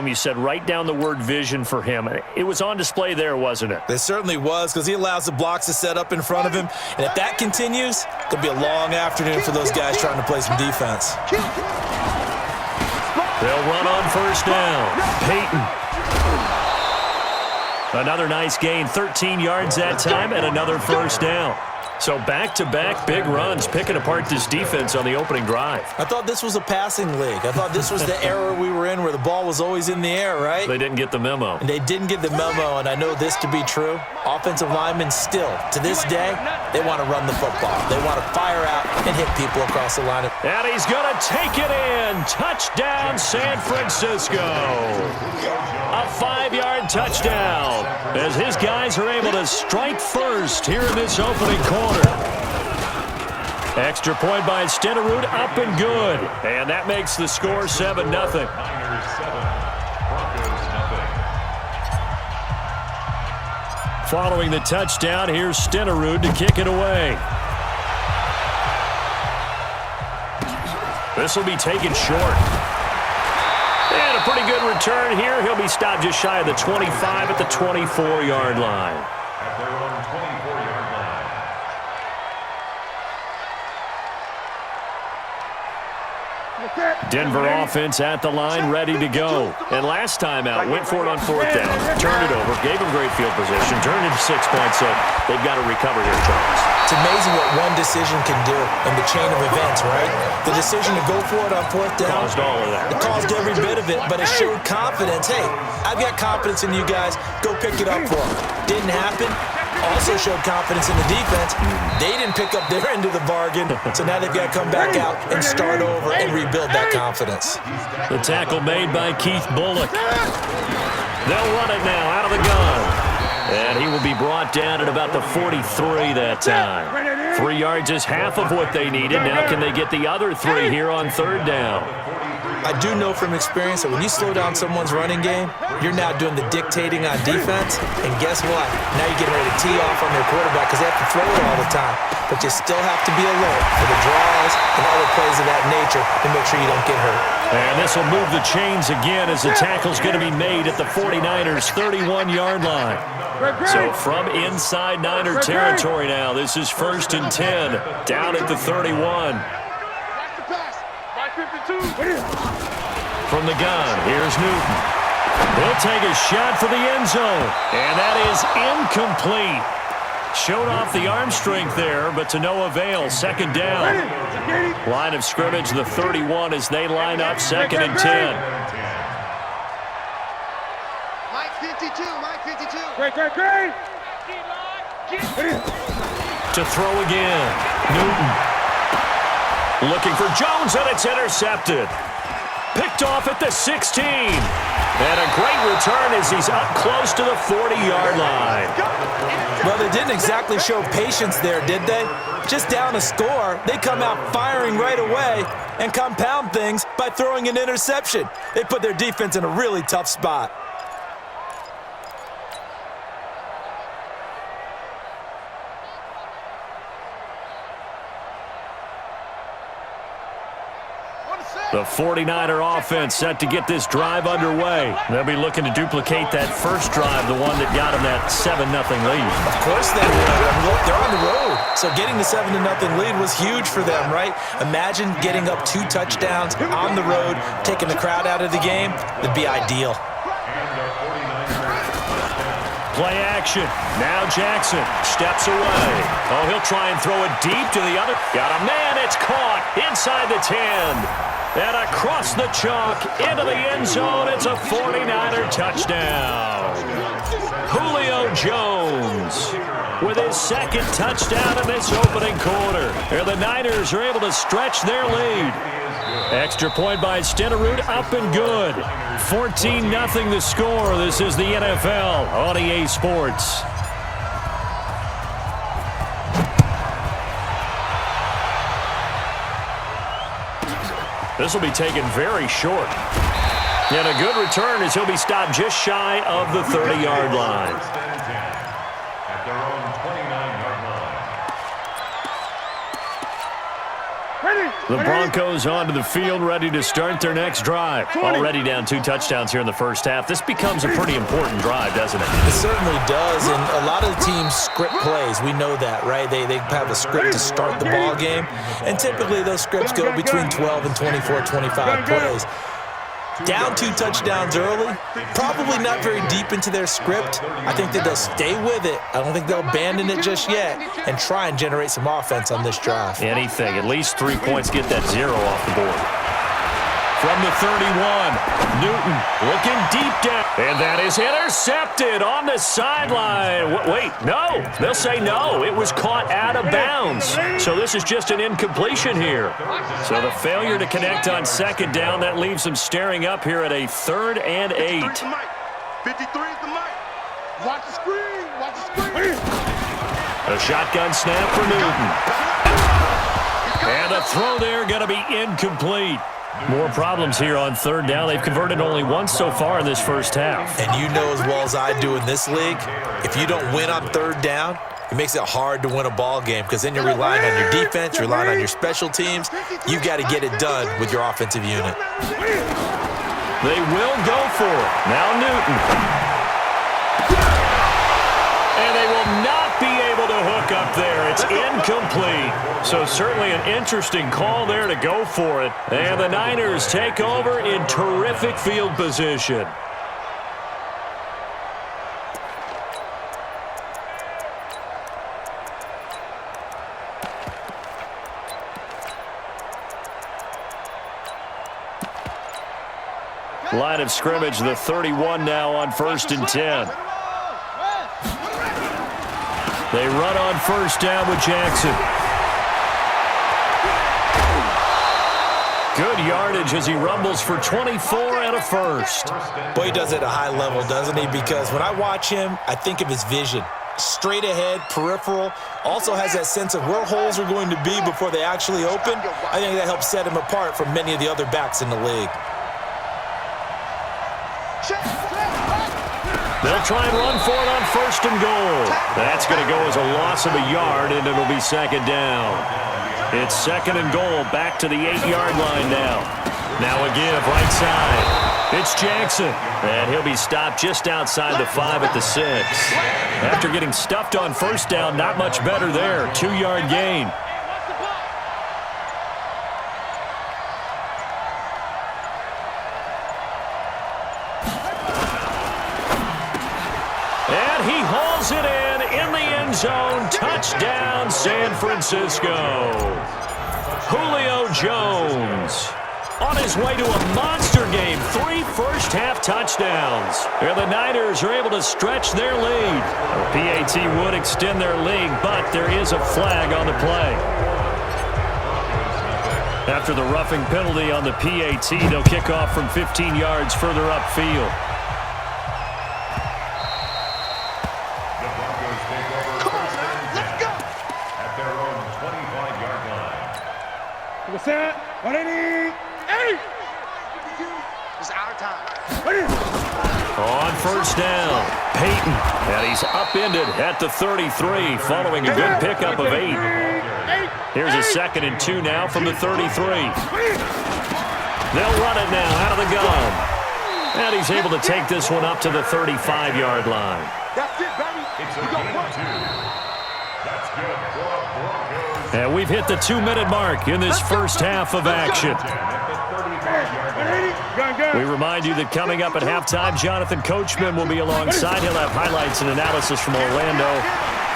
you said write down the word vision for him. It was on display there, wasn't it? It certainly was, because he allows the blocks to set up in front of him. And if that continues, it'll be a long afternoon for those guys trying to play some defense. They'll run on first down. Peyton. Another nice gain, 13 yards that time, and another first down. So back-to-back big runs, picking apart this defense on the opening drive. I thought this was a passing league. I thought this was the era we were in where the ball was always in the air, right? They didn't get the memo. And they didn't get the memo, and I know this to be true. Offensive linemen still, to this day, they want to run the football. They want to fire out and hit people across the line. And he's going to take it in. Touchdown, San Francisco. A 5-yard touchdown as his guys are able to strike first here in this opening quarter. Extra point by Stenerud, up and good. And that makes the score 7-0. Following the touchdown, here's Stenerud to kick it away. This will be taken short. And a pretty good return here. He'll be stopped just shy of the 25 at the 24-yard line. Denver offense at the line, ready to go. And last time out, went for it on fourth down, turned it over, gave him great field position, turned it to 6 points, so they've got to recover here, Charles. It's amazing what one decision can do in the chain of events, right? The decision to go for it on fourth down. Caused all of that. It caused every bit of it, but it showed confidence. Hey, I've got confidence in you guys. Go pick it up for them. Didn't happen. Also showed confidence in the defense. They didn't pick up their end of the bargain, so now they've got to come back out and start over and rebuild that confidence. The tackle made by Keith Bullock. They'll run it now out of the gun. And he will be brought down at about the 43 that time. 3 yards is half of what they needed. Now can they get the other 3 here on third down? I do know from experience that when you slow down someone's running game, you're now doing the dictating on defense, and guess what? Now you're getting ready to tee off on their quarterback because they have to throw it all the time. But you still have to be alert for the draws and other plays of that nature to make sure you don't get hurt. And this will move the chains again as the tackle's going to be made at the 49ers' 31-yard line. So from inside Niner territory now, this is 1st and 10, down at the 31. From the gun, here's Newton. He'll take a shot for the end zone, and that is incomplete. Showed off the arm strength there, but to no avail. 2nd down. Line of scrimmage, the 31 as they line up 2nd and 10. Mike 52, Mike 52. Great. To throw again. Newton. Looking for Jones, and it's intercepted. Picked off at the 16. And a great return as he's up close to the 40-yard line. Well, they didn't exactly show patience there, did they? Just down a score, they come out firing right away and compound things by throwing an interception. They put their defense in a really tough spot. The 49er offense set to get this drive underway. They'll be looking to duplicate that first drive, the one that got them that 7-0 lead. Of course they will. Look, they're on the road. So getting the 7-0 lead was huge for them, right? Imagine getting up 2 touchdowns on the road, taking the crowd out of the game. It'd be ideal. Play action. Now Jackson steps away. Oh, he'll try and throw it deep to the other. Got a man. It's caught inside the 10. And across the chalk into the end zone. It's a 49er touchdown. Julio Jones with his 2nd touchdown in this opening quarter. And the Niners are able to stretch their lead. Extra point by Stenerud, up and good. 14-0 the score. This is the NFL on EA Sports. This will be taken very short. And a good return as he'll be stopped just shy of the 30-yard line. The Broncos onto the field, ready to start their next drive. Already down 2 touchdowns here in the first half. This becomes a pretty important drive, doesn't it? It certainly does, and a lot of the teams script plays. We know that, right? They have a script to start the ball game, and typically those scripts go between 12 and 24, 25 plays. Down 2 touchdowns early, probably not very deep into their script. I think that they'll stay with it. I don't think they'll abandon it just yet and try and generate some offense on this drive. Anything. At least 3 points, get that 0 off the board. From the 31, Newton looking deep down. And that is intercepted on the sideline. Wait, no. They'll say no. It was caught out of bounds. So this is just an incompletion here. So the failure to connect on second down, that leaves them staring up here at a 3rd and 8. 53 is the mic. Watch the screen. Watch the screen. A shotgun snap for Newton. And the throw there going to be incomplete. More problems here on 3rd down. They've converted only once so far in this first half. And you know as well as I do in this league, if you don't win on 3rd down, it makes it hard to win a ball game because then you're relying on your defense, you're relying on your special teams. You've got to get it done with your offensive unit. They will go for it. Now Newton. And they will not be able to hook up there. It's incomplete. So certainly an interesting call there to go for it. And the Niners take over in terrific field position. Line of scrimmage, the 31 now on 1st and 10. They run on 1st down with Jackson. Good yardage as he rumbles for 24 and a first. Boy, he does it at a high level, doesn't he? Because when I watch him, I think of his vision. Straight ahead, peripheral. Also has that sense of where holes are going to be before they actually open. I think that helps set him apart from many of the other backs in the league. They'll try and run for it on 1st and goal. That's going to go as a loss of a yard, and it'll be 2nd down. It's 2nd and goal, back to the 8-yard line now. Now a give, right side. It's Jackson, and he'll be stopped just outside the 5 at the 6. After getting stuffed on 1st down, not much better there. 2-yard gain. He hauls it in the end zone. Touchdown, San Francisco. Julio Jones on his way to a monster game. 3 first-half touchdowns. And the Niners are able to stretch their lead. The PAT would extend their lead, but there is a flag on the play. After the roughing penalty on the PAT, they'll kick off from 15 yards further upfield. Set, 188. It's our time. On 1st down, Peyton, and he's upended at the 33 following a good pickup of 8. Here's a 2nd and 2 now from the 33. They'll run it now out of the gun. And he's able to take this one up to the 35-yard line. That's it, baby. That's good for Broncos. And we've hit the 2-minute mark in this first half of action. We remind you that coming up at halftime, Jonathan Coachman will be alongside. He'll have highlights and analysis from Orlando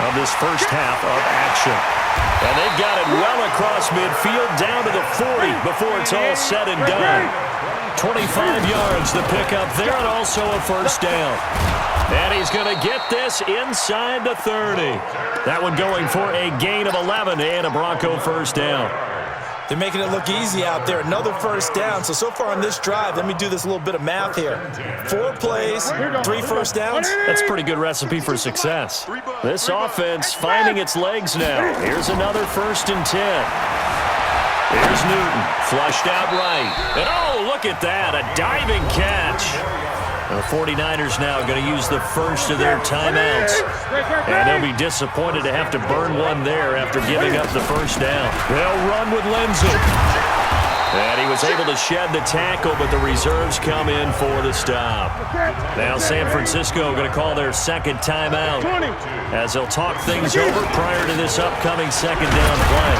of this first half of action. And they've got it well across midfield down to the 40 before it's all said and done. 25 yards the pickup there, and also a first down. And he's going to get this inside the 30. That one going for a gain of 11 and a Bronco first down. They're making it look easy out there. Another first down. So far on this drive, let me do this little bit of math here. 4 plays, 3 first downs. That's a pretty good recipe for success. This offense finding its legs now. Here's another 1st and 10. Here's Newton, flushed out right. And oh, look at that, a diving catch. The 49ers now going to use the first of their timeouts. And they'll be disappointed to have to burn one there after giving up the first down. They'll run with Lindsay. And he was able to shed the tackle, but the reserves come in for the stop. Now San Francisco going to call their second timeout as they'll talk things over prior to this upcoming second down play.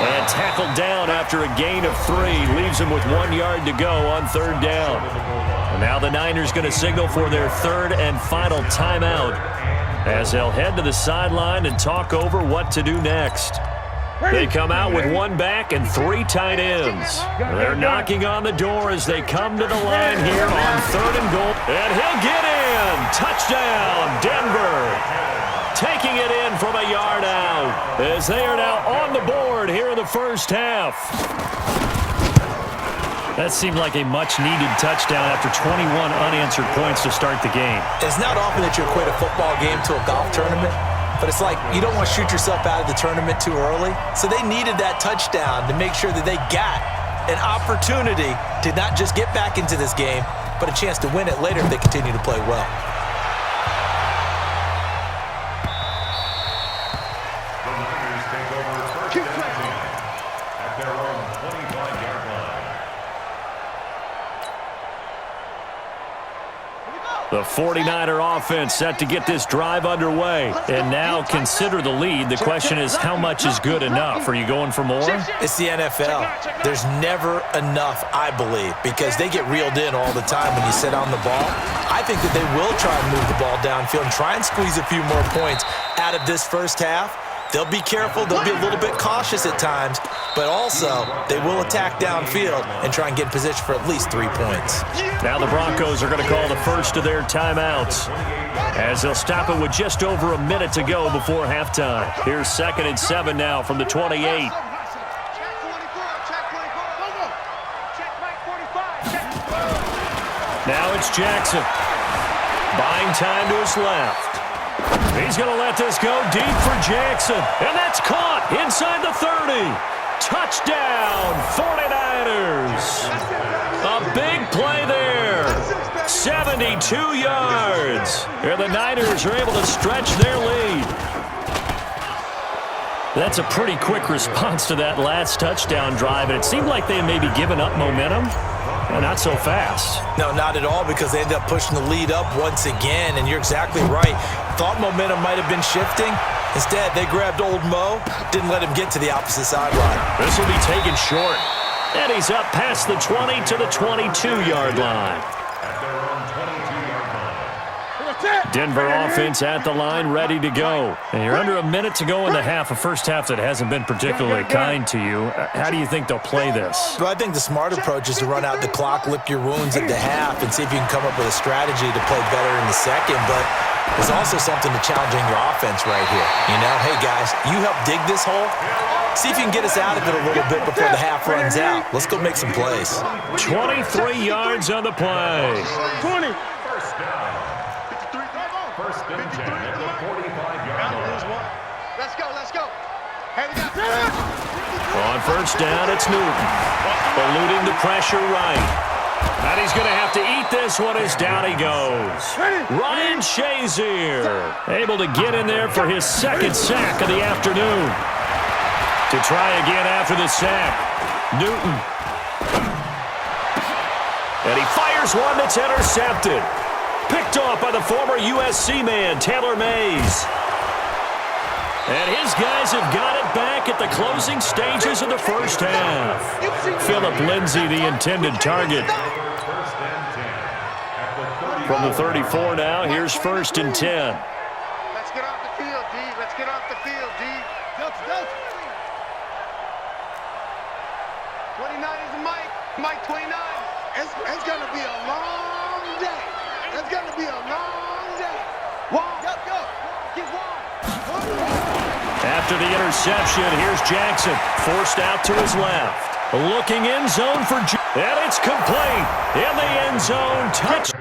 And tackled down after a gain of 3. Leaves him with 1 yard to go on third down. And now the Niners going to signal for their third and final timeout as they'll head to the sideline and talk over what to do next. They come out with 1 back and 3 tight ends. They're knocking on the door as they come to the line here on third and goal. And he'll get in. Touchdown, Denver. Taking it in from a yard out as they are now on the board here in the first half. That seemed like a much-needed touchdown after 21 unanswered points to start the game. It's not often that you equate a football game to a golf tournament, but it's like you don't want to shoot yourself out of the tournament too early. So they needed that touchdown to make sure that they got an opportunity to not just get back into this game, but a chance to win it later if they continue to play well. The 49er offense set to get this drive underway. And now consider the lead. The question is, how much is good enough? Are you going for more? It's the NFL. There's never enough, I believe, because they get reeled in all the time when you sit on the ball. I think that they will try and move the ball downfield and try and squeeze a few more points out of this first half. They'll be careful. They'll be a little bit cautious at times, but also they will attack downfield and try and get in position for at least 3 points. Now the Broncos are going to call the first of their timeouts as they'll stop it with just over a minute to go before halftime. Here's 2nd and 7 now from the 28. Now it's Jackson. Buying time to his left. He's going to let this go deep for Jackson. And that's caught inside the 30. Touchdown, 49ers. A big play there. 72 yards. And the Niners are able to stretch their lead. That's a pretty quick response to that last touchdown drive. And it seemed like they had maybe given up momentum. Not so fast. No, not at all, because they ended up pushing the lead up once again, and you're exactly right. Thought momentum might have been shifting. Instead, they grabbed old Mo, didn't let him get to the opposite sideline. This will be taken short. And he's up past the 20 to the 22-yard line. Denver offense at the line, ready to go. And you're under a minute to go in the half, a first half that hasn't been particularly kind to you. How do you think they'll play this? Well, I think the smart approach is to run out the clock, lick your wounds at the half, and see if you can come up with a strategy to play better in the second. But there's also something to challenging your offense right here. You know, hey, guys, you help dig this hole. See if you can get us out of it a little bit before the half runs out. Let's go make some plays. 23 yards on the play. 20. First and 10 at the 45-yard line. Let's go. Hey, we got On first down, it's Newton. Eluding the pressure right. And he's going to have to eat this one as down he goes. Ryan Shazier able to get in there for his second sack of the afternoon. To try again after the sack, Newton. And he fires one that's intercepted. Picked off by the former USC man, Taylor Mays. And his guys have got it back at the closing stages of the first half. Phillip Lindsay, the intended target. From the 34 now, here's 1st and 10. Let's get off the field, D. Let's get off the field, D. 29 is the Mike. Mike 29. It's going to be a long day. It's going to be a long day. Go. Get one. After the interception, here's Jackson. Forced out to his left. Looking end zone for and it's complete. In the end zone, touch.